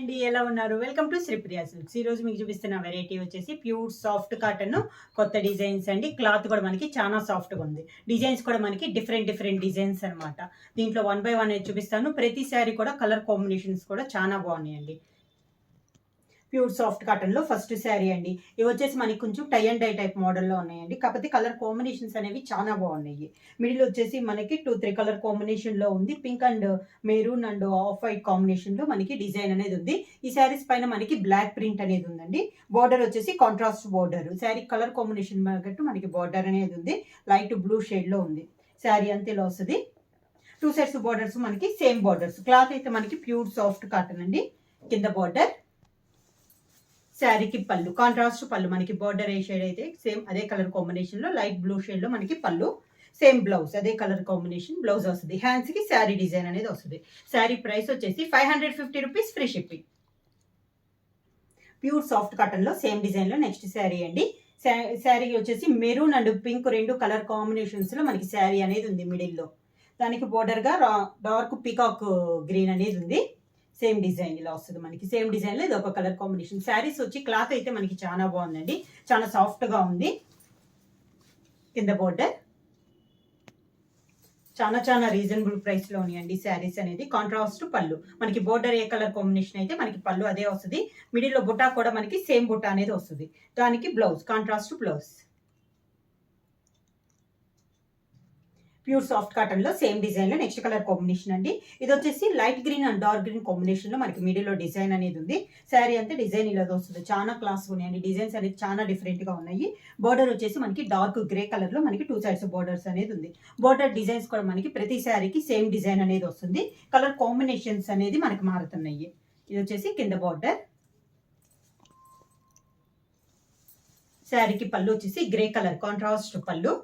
అండి, ఎలా ఉన్నారు? Welcome to Sripriya silks. ఈ రోజు మీకు చూపిస్తున్న వెరైటీ వచ్చేసి ప్యూర్ సాఫ్ట్ కాటన్ కొత్త డిజైన్స్ అండి. క్లాత్ కూడా మనకి చాలా సాఫ్ట్గా ఉంది. డిజైన్స్ కూడా మనకి డిఫరెంట్ డిజైన్స్ అనమాట. దీంట్లో 1 by 1 చూపిస్తాను. ప్రతి శారీ కూడా కలర్ కాంబినేషన్స్ కూడా చాలా బాగున్నాయండి. ప్యూర్ సాఫ్ట్ కాటన్ లో ఫస్ట్ శారీ అండి. ఇవి వచ్చేసి మనకి కొంచెం టై అండ్ డై టైప్ మోడల్లో ఉన్నాయండి. కాకపోతే కలర్ కాంబినేషన్స్ అనేవి చాలా బాగున్నాయి. మిడిల్ వచ్చేసి మనకి 2-3 కలర్ కాంబినేషన్ లో ఉంది. Pink and maroon and off white combination లో మనకి డిజైన్ అనేది ఉంది. ఈ శారీస్ పైన మనకి బ్లాక్ ప్రింట్ అనేది ఉందండి. బార్డర్ వచ్చేసి contrast border. Sari colour combination తగ్గట్టు మనకి బార్డర్ అనేది ఉంది. లైట్ బ్లూ షేడ్ లో ఉంది. శారీ అంతేలో వస్తుంది. 2 sets బార్డర్స్ మనకి సేమ్ బార్డర్స్. క్లాత్ అయితే మనకి ప్యూర్ సాఫ్ట్ కాటన్ అండి. కింద బార్డర్, శారీకి పళ్ళు, కాంట్రాస్ట్ పళ్ళు. మనకి బార్డర్ ఏ షేడ్ అయితే సేమ్ అదే కలర్ కాంబినేషన్ లో లైట్ బ్లూ షేడ్ లో మనకి పళ్ళు. సేమ్ బ్లౌజ్ అదే కలర్ కాంబినేషన్ బ్లౌజ్ వస్తుంది. హ్యాండ్స్ కి శారీ డిజైన్ అనేది వస్తుంది. శారీ ప్రైస్ వచ్చేసి 550 rupees, free shipping. Pure soft cotton లో సేమ్ డిజైన్ లో నెక్స్ట్ శారీ అండి. శారీ వచ్చేసి maroon and pink 2 colour combinations లో మనకి శారీ అనేది ఉంది. మిడిల్ లో దానికి బోర్డర్ గా డార్క్ పీకాక్ గ్రీన్ అనేది ఉంది. సేమ్ డిజైన్ ఇలా వస్తుంది మనకి. సేమ్ డిజైన్ లో ఇది ఒక కలర్ కాంబినేషన్. శారీస్ వచ్చి క్లాత్ అయితే మనకి చాలా బాగుందండి. చాలా సాఫ్ట్ గా ఉంది. కింద బోర్డర్ చాలా రీజనబుల్ ప్రైస్ లో ఉన్నాయండి శారీస్ అనేది. కాంట్రాస్ట్ పళ్ళు, మనకి బోర్డర్ ఏ కలర్ కాంబినేషన్ అయితే మనకి పళ్ళు అదే వస్తుంది. మిడిల్ లో బుటా కూడా మనకి సేమ్ బుటా అనేది వస్తుంది. దానికి blouse contrast blouse. Pure soft cotton లో సేమ్ డిజైన్ లో నెక్స్ట్ కలర్ కాంబినేషన్ అండి. ఇది వచ్చేసి light green and dark green combination లో మనకి మిడిల్ లో డిజైన్ అనేది ఉంది. శారీ అంతా డిజైన్ ఇలా వస్తుంది. చాలా క్లాస్ ఉన్నాయండి. డిజైన్స్ అనేది చాలా డిఫరెంట్ గా ఉన్నాయి. బోర్డర్ వచ్చేసి మనకి డార్క్ గ్రే కలర్ లో మనకి 2 sides బోర్డర్స్ అనేది ఉంది. బోర్డర్ డిజైన్స్ కూడా మనకి ప్రతి శారీకి సేమ్ డిజైన్ అనేది వస్తుంది. కలర్ కాంబినేషన్స్ అనేది మనకి మారుతున్నాయి. ఇది వచ్చేసి కింద బోర్డర్. శారీకి పళ్ళు వచ్చేసి గ్రే కలర్ కాంట్రాస్ట్ పళ్ళు.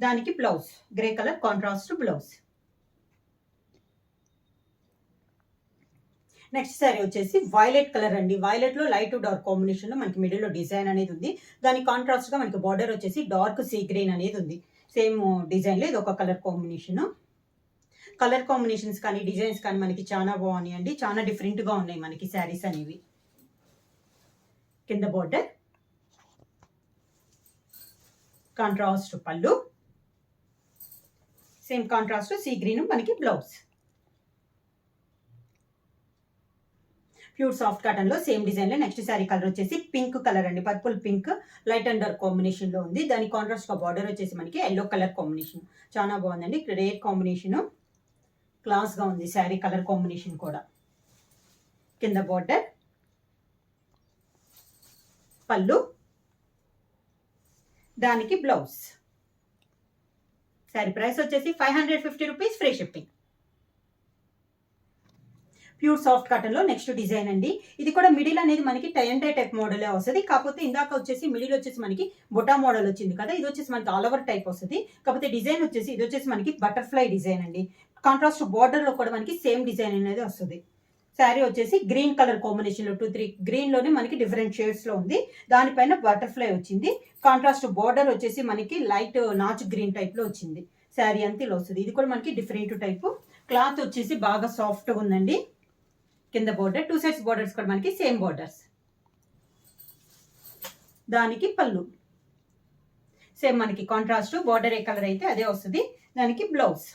దానికి blouse grey colour contrast blouse. Next sari వచ్చేసి వైలెట్ కలర్ అండి. వైలెట్ లో లైట్ డార్క్ కాంబినేషన్ లో మనకి మిడిల్ లో డిజైన్ అనేది ఉంది. దానికి కాంట్రాస్ట్ గా మనకి బార్డర్ వచ్చేసి డార్క్ సీ గ్రీన్ అనేది ఉంది. సేమ్ డిజైన్ లో ఇది ఒక కలర్ కాంబినేషన్. కలర్ కాంబినేషన్స్ కానీ డిజైన్స్ కానీ మనకి చాలా బాగున్నాయి అండి. చాలా డిఫరెంట్ గా ఉన్నాయి మనకి శారీస్ అనేవి. కింద బార్డర్, కాంట్రాస్ట్ పళ్ళు, సేమ్ కాంట్రాస్ట్ సీ గ్రీన్ మనకి బ్లౌజ్. ప్యూర్ సాఫ్ట్ కాటన్ లో సేమ్ డిజైన్ లో నెక్స్ట్ శారీ కలర్ వచ్చేసి పింక్ కలర్ అండి. Purple pink light and dark combination లో ఉంది. దాని కాంట్రాస్ట్ గా బార్డర్ వచ్చేసి మనకి ఎల్లో కలర్ కాంబినేషన్. చాలా బాగుందండి. రేర్ కాంబినేషన్, క్లాస్ గా ఉంది శారీ కలర్ కాంబినేషన్ కూడా. కింద బార్డర్, పళ్ళు, దానికి బ్లౌజ్. శారీ ప్రైస్ వచ్చేసి 550 rupees, free shipping. Pure soft cotton లో నెక్స్ట్ డిజైన్ అండి. ఇది కూడా మిడిల్ అనేది మనకి tie and dye type model వస్తుంది. కాకపోతే ఇందాక వచ్చేసి మిడిల్ వచ్చేసి మనకి బొటా మోడల్ వచ్చింది కదా, ఇది వచ్చేసి మనకి ఆల్ ఓవర్ టైప్ వస్తుంది. కాకపోతే డిజైన్ వచ్చేసి ఇది వచ్చేసి మనకి బటర్ఫ్లై డిజైన్ అండి. కాంట్రాస్ట్ బార్డర్ లో కూడా మనకి సేమ్ డిజైన్ అనేది వస్తుంది. శారీ వచ్చేసి గ్రీన్ కలర్ కాంబినేషన్ లో 2-3 గ్రీన్ లోనే మనకి డిఫరెంట్ షేడ్స్ లో ఉంది. దానిపైన బటర్ఫ్లై వచ్చింది. కాంట్రాస్ట్ బార్డర్ వచ్చేసి మనకి లైట్ నాచ్ గ్రీన్ టైప్ లో వచ్చింది. శారీ అంతా ఇలా వస్తుంది. ఇది కూడా మనకి డిఫరెంట్ టైప్. క్లాత్ వచ్చేసి బాగా సాఫ్ట్ గా ఉందండి. కింద బోర్డర్ 2 sides బోర్డర్స్ కూడా మనకి సేమ్ బోర్డర్స్. దానికి పళ్ళు సేమ్ మనకి కాంట్రాస్ట్ బోర్డర్ ఏ కలర్ అయితే అదే వస్తుంది. దానికి బ్లౌజ్.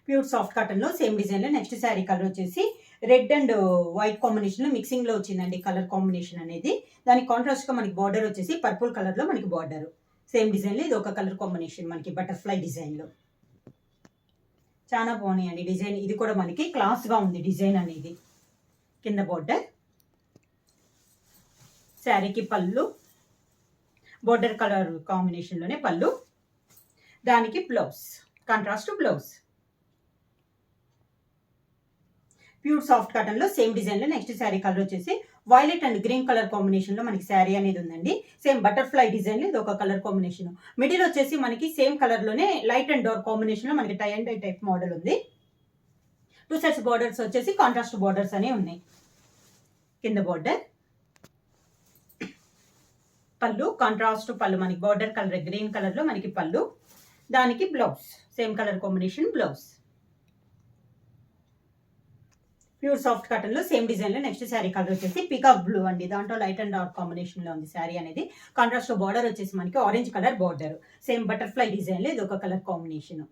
ప్యూర్ సాఫ్ట్ కాటన్ లో సేమ్ డిజైన్ లో నెక్స్ట్ శారీ కలర్ వచ్చేసి రెడ్ అండ్ వైట్ కాంబినేషన్ లో మిక్సింగ్ లో వచ్చిందండి కలర్ కాంబినేషన్ అనేది. దానికి కాంట్రాస్ట్ గా మనకి బార్డర్ వచ్చేసి పర్పుల్ కలర్ లో మనకి బార్డర్. సేమ్ డిజైన్ లో ఇది ఒక కలర్ కాంబినేషన్ మనకి బటర్ఫ్లై డిజైన్ లో. చాలా బాగున్నాయండి డిజైన్. ఇది కూడా మనకి క్లాస్ గా ఉంది డిజైన్ అనేది. కింద బోర్డర్, శారీకి పళ్ళు బోర్డర్ కలర్ కాంబినేషన్ లోనే పళ్ళు. దానికి blouse contrast blouse. Pure soft cotton లో సేమ్ డిజైన్ లో నెక్స్ట్ శారీ కలర్ వచ్చేసి violet and green colour combination లో మనకి శారీ అనేది ఉందండి. సేమ్ బటర్ఫ్లై డిజైన్ లో ఇది ఒక కలర్ కాంబినేషన్. మిడిల్ వచ్చేసి మనకి సేమ్ కలర్ లోనే లైట్ అండ్ డార్క్ కాంబినేషన్ లో మనకి tie and dye type model ఉంది. 2 sides బోర్డర్స్ వచ్చేసి కాంట్రాస్ట్ బోర్డర్స్ అనే ఉన్నాయి. కింద బోర్డర్, పళ్ళు కాంట్రాస్ట్ పళ్ళు మనకి బార్డర్ కలర్ గ్రీన్ కలర్ లో మనకి పళ్ళు. దానికి blouse same colour combination blouse. Pure soft cotton లో సేమ్ డిజైన్ లో నెక్స్ట్ శారీ కలర్ వచ్చేసి పికాక్ బ్లూ అండి. దాంట్లో లైట్ అండ్ డార్క్ కాంబినేషన్ లో ఉంది శారీ అనేది. కాంట్రాస్ట్ బార్డర్ వచ్చేసి మనకి orange colour border, same butterfly design లో ఇది ఒక కలర్ కాంబినేషన్.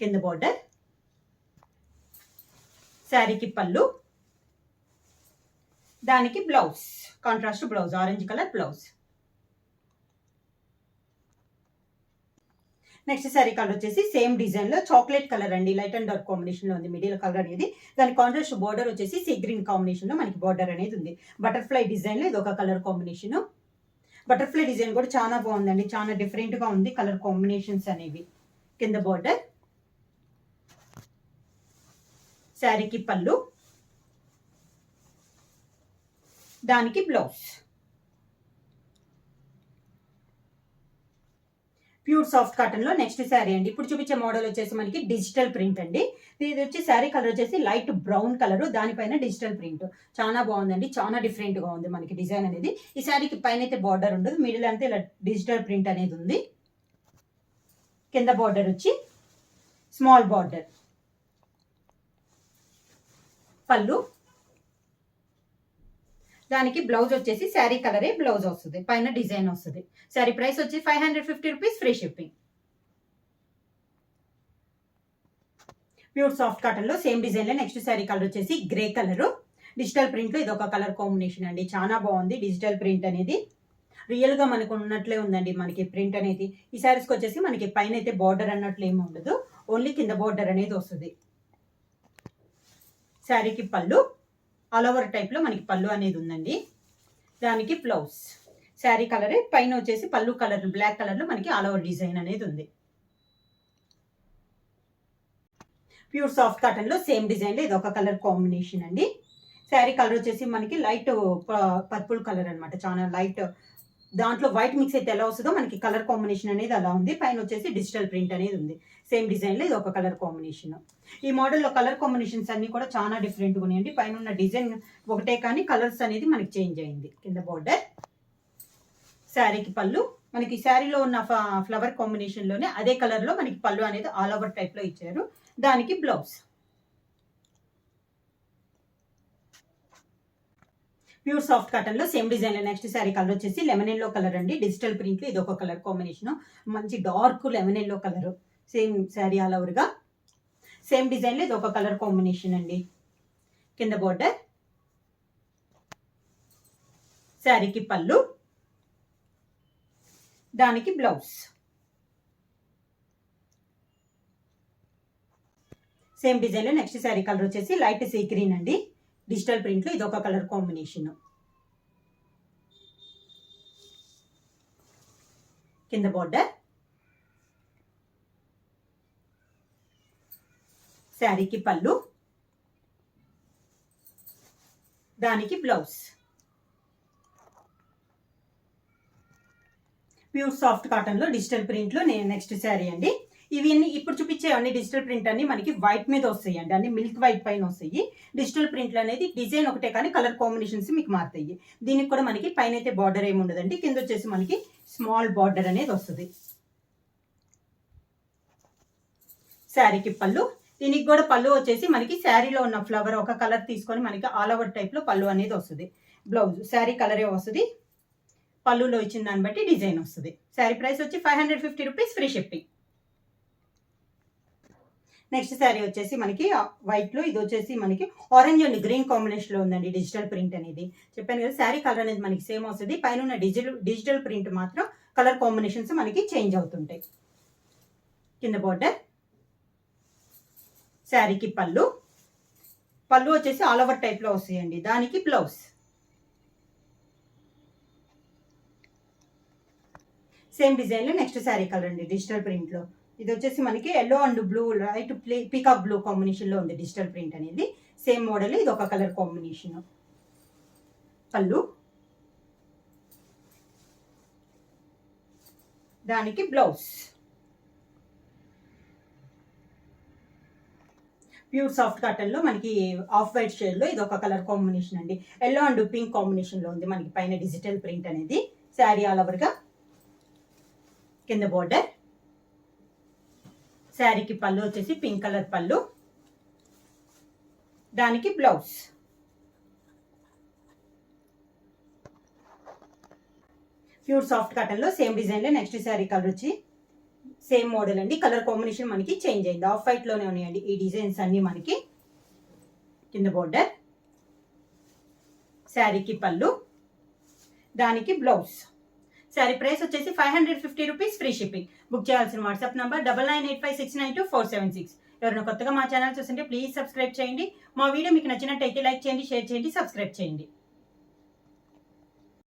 కింద బార్డర్, శారీకి పళ్ళు, దానికి blouse, contrast blouse, orange colour blouse. Next sari colour వచ్చేసి సేమ్ డిజైన్ లో చాక్లెట్ కలర్ అండి. లైట్ అండ్ డార్క్ కాంబినేషన్ లో ఉంది మిడిల్ కలర్ అనేది. దాని కాంట్రాస్ట్ బార్డర్ వచ్చేసి సీ గ్రీన్ కాంబినేషన్ లో మనకి బార్డర్ అనేది ఉంది. బటర్ఫ్లై డిజైన్ లో ఇది ఒక కలర్ కాంబినేషన్. బటర్ఫ్లై డిజైన్ కూడా చాలా బాగుందండి, చాలా డిఫరెంట్ గా ఉంది కలర్ కాంబినేషన్స్ అనేవి. కింద బార్డర్, శారీకి పళ్ళు, దానికి బ్లౌజ్. ప్యూర్ సాఫ్ట్ కాటన్ లో నెక్స్ట్ శారీ అండి. ఇప్పుడు చూపించే మోడల్ వచ్చేసి మనకి డిజిటల్ ప్రింట్ అండి. ఇది వచ్చి శారీ కలర్ వచ్చేసి లైట్ బ్రౌన్ కలర్, దానిపైన డిజిటల్ ప్రింట్. చాలా బాగుందండి, చాలా డిఫరెంట్ గా ఉంది మనకి డిజైన్ అనేది. ఈ శారీకి పైన అయితే బార్డర్ ఉండదు, మిడిల్ అంతా ఇలా డిజిటల్ ప్రింట్ అనేది ఉంది. కింద బార్డర్ వచ్చి స్మాల్ బార్డర్, పళ్ళు, దానికి బ్లౌజ్ వచ్చేసి శారీ కలరే బ్లౌజ్ వస్తుంది, పైన డిజైన్ వస్తుంది. శారీ ప్రైస్ వచ్చి 550 rupees, free shipping. Pure soft cotton లో సేమ్ డిజైన్ లో నెక్స్ట్ శారీ కలర్ వచ్చేసి గ్రే కలర్. డిజిటల్ ప్రింట్ లో ఇది ఒక కలర్ కాంబినేషన్ అండి. చాలా బాగుంది డిజిటల్ ప్రింట్ అనేది, రియల్ గా మనకు ఉన్నట్లే ఉందండి మనకి ప్రింట్ అనేది. ఈ శారీస్కి వచ్చేసి మనకి పైన అయితే బార్డర్ అన్నట్లు ఏమి ఉండదు, ఓన్లీ కింద బార్డర్ అనేది వస్తుంది. శారీకి పళ్ళు, ఆల్ ఓవర్ టైప్ లో మనకి పళ్ళు అనేది ఉందండి. దానికి బ్లౌజ్, శారీ కలరే, పైన వచ్చేసి పళ్ళు కలర్ బ్లాక్ కలర్ లో మనకి ఆల్ ఓవర్ డిజైన్ అనేది ఉంది. ప్యూర్ సాఫ్ట్ కాటన్ లో సేమ్ డిజైన్ లో ఇది ఒక కలర్ కాంబినేషన్ అండి. శారీ కలర్ వచ్చేసి మనకి లైట్ పర్పుల్ కలర్ అనమాట, చాలా లైట్. దాంట్లో వైట్ మిక్స్ అయితే ఎలా వస్తుందో మనకి కలర్ కాంబినేషన్ అనేది అలా ఉంది. పైన వచ్చేసి డిజిటల్ ప్రింట్ అనేది ఉంది. సేమ్ డిజైన్ లో ఇది ఒక కలర్ కాంబినేషన్. ఈ మోడల్లో కలర్ కాంబినేషన్స్ అన్ని కూడా చాలా డిఫరెంట్ గా ఉన్నాయండి. పైన ఉన్న డిజైన్ ఒకటే కానీ కలర్స్ అనేది మనకి చేంజ్ అయింది. కింద బార్డర్, శారీకి పళ్ళు, మనకి శారీలో ఉన్న ఫ్లవర్ కాంబినేషన్ లోనే అదే కలర్ లో మనకి పళ్ళు అనేది ఆల్ ఓవర్ టైప్ లో ఇచ్చారు. దానికి బ్లౌజ్. ప్యూర్ సాఫ్ట్ కాటన్ లో సేమ్ డిజైన్ లో నెక్స్ట్ శారీ కలర్ వచ్చేసి లెమన్ ఎల్లో కలర్ అండి. డిజిటల్ ప్రింట్ లో ఇది ఒక కలర్ కాంబినేషన్, మంచి dark lemon yellow colour. Same sari all over గా సేమ్ డిజైన్ లో ఇది ఒక కలర్ కాంబినేషన్ అండి. కింద బార్డర్, శారీకి పళ్ళు, దానికి బ్లౌజ్. సేమ్ డిజైన్ లో నెక్స్ట్ శారీ కలర్ వచ్చేసి లైట్ సీ గ్రీన్ అండి. డిజిటల్ ప్రింట్ లో ఇది ఒక కలర్ కాంబినేషన్. కింద బార్డర్, శారీకి పళ్ళు, దానికి బ్లౌజ్. ప్యూర్ సాఫ్ట్ కాటన్ లో డిజిటల్ ప్రింట్ లో నెక్స్ట్ శారీ అండి. ఇవన్నీ ఇప్పుడు చూపించే అన్ని డిజిటల్ ప్రింట్ అన్ని మనకి వైట్ మీద వస్తాయి అండి, అన్ని మిల్క్ వైట్ పైన వస్తాయి. డిజిటల్ ప్రింట్లు అనేది డిజైన్ ఒకటే కానీ కలర్ కాంబినేషన్స్ మీకు మారుతాయి. దీనికి కూడా మనకి పైన అయితే బార్డర్ ఏమి ఉండదండి, కింద వచ్చేసి మనకి స్మాల్ బార్డర్ అనేది వస్తుంది. శారీకి పళ్ళు, దీనికి కూడా పళ్ళు వచ్చేసి మనకి శారీలో ఉన్న ఫ్లవర్ ఒక కలర్ తీసుకొని మనకి ఆల్ ఓవర్ టైప్ లో పళ్ళు అనేది వస్తుంది. బ్లౌజ్ శారీ కలరే వస్తుంది, పళ్ళులో ఇచ్చిన దాన్ని బట్టి డిజైన్ వస్తుంది. శారీ ప్రైస్ వచ్చి 550 rupees, free shipping. Next sari వచ్చేసి మనకి వైట్ లో, ఇది వచ్చేసి మనకి ఆరెంజ్ అండ్ గ్రీన్ కాంబినేషన్ లో ఉందండి. డిజిటల్ ప్రింట్ అనేది చెప్పాను కదా, శారీ కలర్ అనేది మనకి సేమ్ వస్తుంది. పైన ఉన్న డిజిటల్ ప్రింట్ మాత్రం కలర్ కాంబినేషన్స్ మనకి చేంజ్ అవుతుంటాయి. కింద బార్డర్, శారీకి పళ్ళు, పళ్ళు వచ్చేసి ఆల్ ఓవర్ టైప్ లో వస్తాయండి. దానికి బ్లౌజ్. సేమ్ డిజైన్ లో నెక్స్ట్ శారీ కలర్ అండి డిజిటల్ ప్రింట్ లో. ఇది వచ్చేసి మనకి yellow and blue, light peacock blue combination లో ఉంది డిజిటల్ ప్రింట్ అనేది. సేమ్ మోడల్, ఇది ఒక కలర్ కాంబినేషన్. పళ్ళు, దానికి బ్లౌజ్. ప్యూర్ సాఫ్ట్ కాటన్ లో మనకి ఆఫ్ వైట్ షేడ్ లో ఇది ఒక కలర్ కాంబినేషన్ అండి. ఎల్లో అండ్ పింక్ కాంబినేషన్ లో ఉంది మనకి పైన డిజిటల్ ప్రింట్ అనేది. శారీ ఆల్ ఓవర్ గా కింద బార్డర్, శారీకి పళ్ళు వచ్చేసి పింక్ కలర్ పళ్ళు, దానికి బ్లౌజ్. ప్యూర్ సాఫ్ట్ కాటన్ లో సేమ్ డిజైన్ లో నెక్స్ట్ శారీ కలర్ వచ్చి సేమ్ మోడల్ అండి. కలర్ కాంబినేషన్ మనకి చేంజ్ అయింది. ఆఫ్ వైట్ లోనే ఉన్నాయండి ఈ డిజైన్స్ అన్ని మనకి. కింద బోర్డర్, శారీకి పళ్ళు, దానికి బ్లౌజ్. శారీ ప్రైస్ వచ్చేసి 550 రూపీస్, ఫ్రీ షిప్పింగ్. బుక్ చేయాల్సిన వాట్సాప్ నంబర్ 9985692476. ఎవరైనా కొత్తగా మా ఛానల్ చూస్తుంటే ప్లీజ్ సబ్స్క్రైబ్ చేయండి. మా వీడియో మీకు నచ్చినట్టయితే లైక్ చేయండి, షేర్ చేయండి, సబ్స్క్రైబ్ చేయండి.